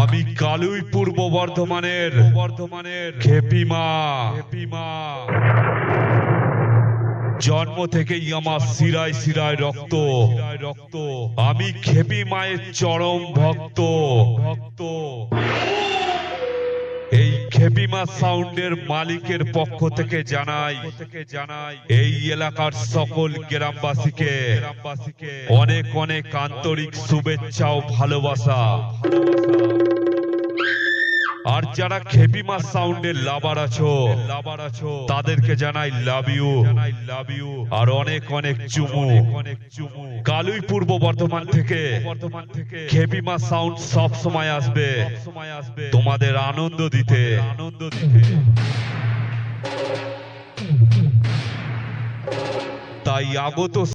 আমি কালুই পূর্ব বর্ধমানের খেপিমা। জন্ম থেকেই আমার শিরায় শিরায় রক্ত। আমি খেপি মায়ের চরম ভক্ত। এই খেপিমা সাউন্ডের মালিকের পক্ষ থেকে জানাই এই এলাকার সকল গ্রামবাসীকে অনেক অনেক আন্তরিক শুভেচ্ছা ও ভালোবাসা। আর যারা খেপিমা সাউন্ডের লাভার আছো তাদেরকে জানাই লাভ ইউ আর অনেক অনেক চুমু। কালুই পূর্ব বর্ধমান থেকে খেপিমা সাউন্ড সব সময় আসবে তোমাদের আনন্দ দিতে। তাই আগত